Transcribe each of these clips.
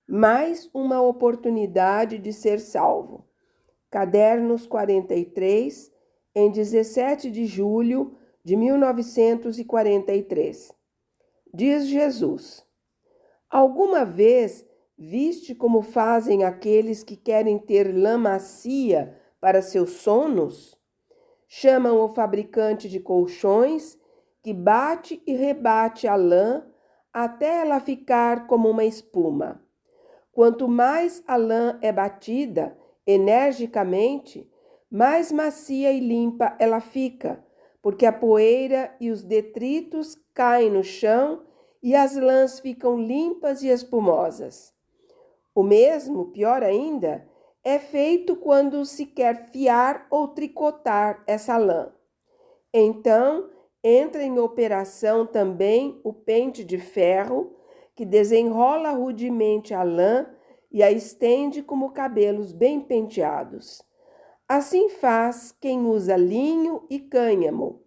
Mais uma oportunidade de ser salvo. Cadernos 43, em 17 de julho de 1943. Diz Jesus: alguma vez viste como fazem aqueles que querem ter lã macia para seus sonos? Chamam o fabricante de colchões, que bate e rebate a lã até ela ficar como uma espuma. Quanto mais a lã é batida energicamente, mais macia e limpa ela fica, porque a poeira e os detritos caem no chão e as lãs ficam limpas e espumosas. O mesmo, pior ainda, é feito quando se quer fiar ou tricotar essa lã. Então, entra em operação também o pente de ferro, que desenrola rudemente a lã e a estende como cabelos bem penteados. Assim faz quem usa linho e cânhamo,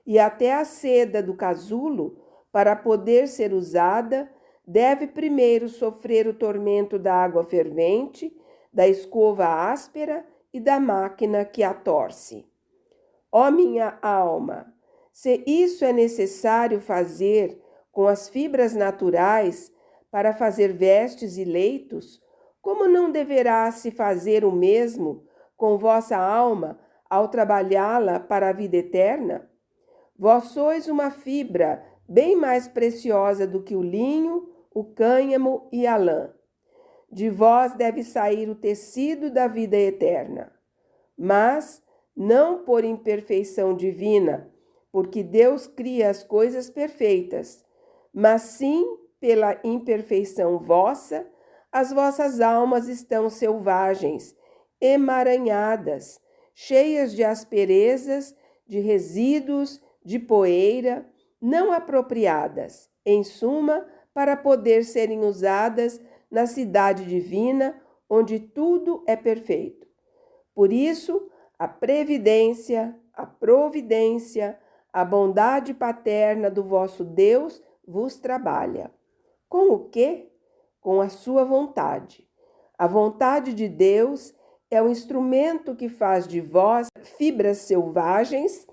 e até a seda do casulo, para poder ser usada, deve primeiro sofrer o tormento da água fervente, da escova áspera e da máquina que a torce. Ó minha alma, se isso é necessário fazer com as fibras naturais para fazer vestes e leitos, como não deverá se fazer o mesmo com vossa alma ao trabalhá-la para a vida eterna? Vós sois uma fibra bem mais preciosa do que o linho, o cânhamo e a lã. De vós deve sair o tecido da vida eterna. Mas não por imperfeição divina, porque Deus cria as coisas perfeitas, mas sim pela imperfeição vossa, as vossas almas estão selvagens, emaranhadas, cheias de asperezas, de resíduos, de poeira, não apropriadas, em suma, para poder serem usadas na cidade divina, onde tudo é perfeito. Por isso, a previdência, a providência, a bondade paterna do vosso Deus vos trabalha. Com o quê? Com a sua vontade. A vontade de Deus é o instrumento que faz de vós fibras selvagens,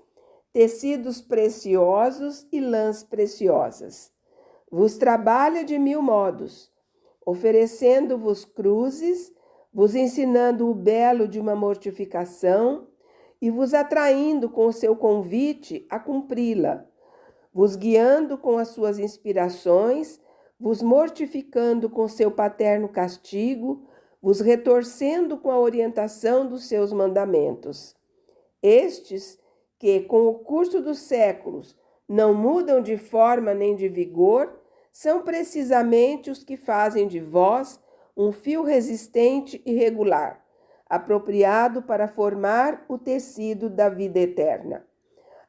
tecidos preciosos e lãs preciosas. Vos trabalha de 1000 modos, oferecendo-vos cruzes, vos ensinando o belo de uma mortificação e vos atraindo com o seu convite a cumpri-la, vos guiando com as suas inspirações, vos mortificando com seu paterno castigo, vos retorcendo com a orientação dos seus mandamentos. Estes, que com o curso dos séculos não mudam de forma nem de vigor, são precisamente os que fazem de vós um fio resistente e regular, apropriado para formar o tecido da vida eterna.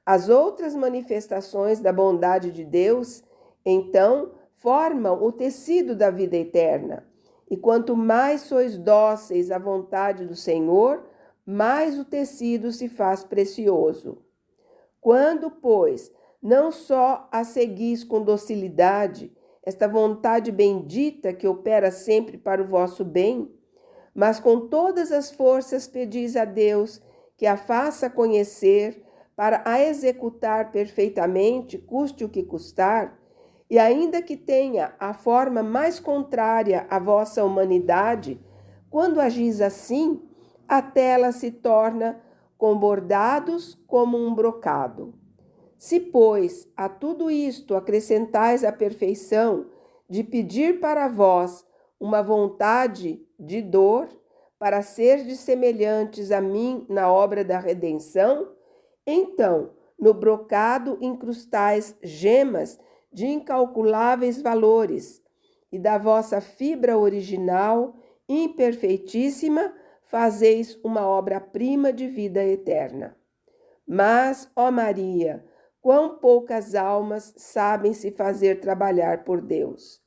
As outras manifestações da bondade de Deus, então, formam o tecido da vida eterna. E quanto mais sois dóceis à vontade do Senhor, mais o tecido se faz precioso. Quando, pois, não só a seguis com docilidade, esta vontade bendita que opera sempre para o vosso bem, mas com todas as forças pedis a Deus que a faça conhecer para a executar perfeitamente, custe o que custar, e ainda que tenha a forma mais contrária à vossa humanidade, quando agis assim, a tela se torna com bordados como um brocado. Se, pois, a tudo isto acrescentais a perfeição de pedir para vós uma vontade de dor, para serdes semelhantes a mim na obra da redenção, então, no brocado incrustais gemas de incalculáveis valores, e da vossa fibra original, imperfeitíssima, fazeis uma obra-prima de vida eterna. Mas, ó Maria, quão poucas almas sabem se fazer trabalhar por Deus.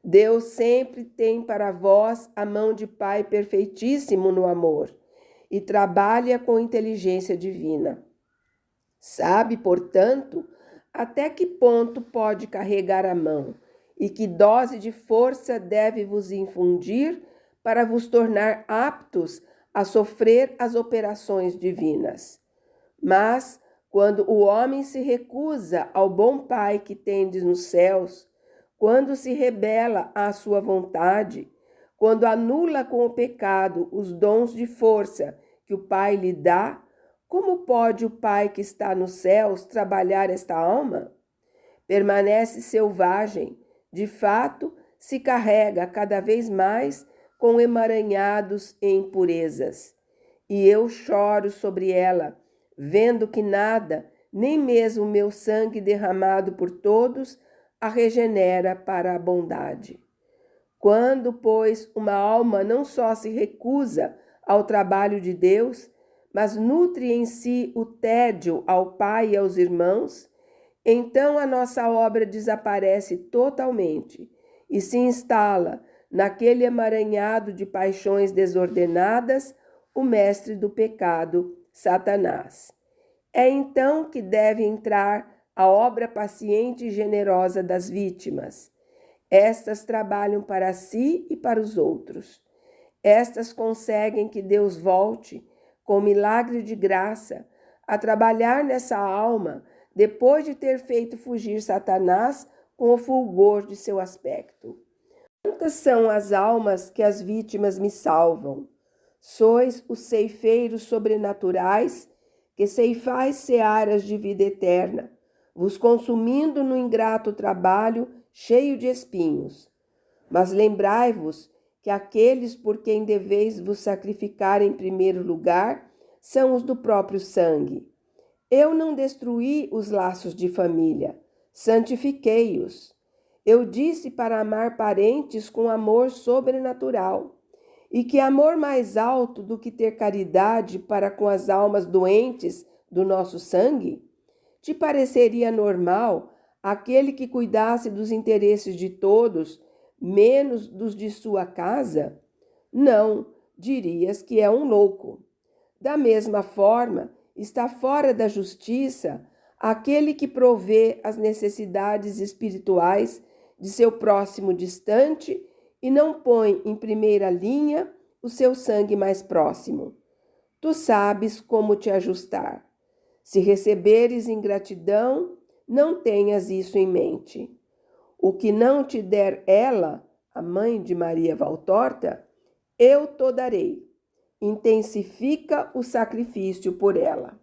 Deus sempre tem para vós a mão de Pai perfeitíssimo no amor e trabalha com inteligência divina. Sabe, portanto, até que ponto pode carregar a mão e que dose de força deve vos infundir para vos tornar aptos a sofrer as operações divinas. Mas, quando o homem se recusa ao bom Pai que tendes nos céus, quando se rebela à sua vontade, quando anula com o pecado os dons de força que o Pai lhe dá, como pode o Pai que está nos céus trabalhar esta alma? Permanece selvagem, de fato, se carrega cada vez mais com emaranhados e impurezas. E eu choro sobre ela, vendo que nada, nem mesmo o meu sangue derramado por todos, a regenera para a bondade. Quando, pois, uma alma não só se recusa ao trabalho de Deus, mas nutre em si o tédio ao pai e aos irmãos, então a nossa obra desaparece totalmente e se instala naquele emaranhado de paixões desordenadas o mestre do pecado, Satanás. É então que deve entrar a obra paciente e generosa das vítimas. Estas trabalham para si e para os outros. Estas conseguem que Deus volte, com milagre de graça, a trabalhar nessa alma depois de ter feito fugir Satanás com o fulgor de seu aspecto. Quantas são as almas que as vítimas me salvam? Sois os ceifeiros sobrenaturais que ceifais searas de vida eterna, vos consumindo no ingrato trabalho cheio de espinhos. Mas lembrai-vos que aqueles por quem deveis vos sacrificar em primeiro lugar são os do próprio sangue. Eu não destruí os laços de família, santifiquei-os. Eu disse para amar parentes com amor sobrenatural. E que amor mais alto do que ter caridade para com as almas doentes do nosso sangue? Te pareceria normal aquele que cuidasse dos interesses de todos, menos dos de sua casa? Não, dirias que é um louco. Da mesma forma, está fora da justiça aquele que provê as necessidades espirituais de seu próximo distante e não põe em primeira linha o seu sangue mais próximo. Tu sabes como te ajustar. Se receberes ingratidão, não tenhas isso em mente. O que não te der ela, a mãe de Maria Valtorta, eu te darei. Intensifica o sacrifício por ela.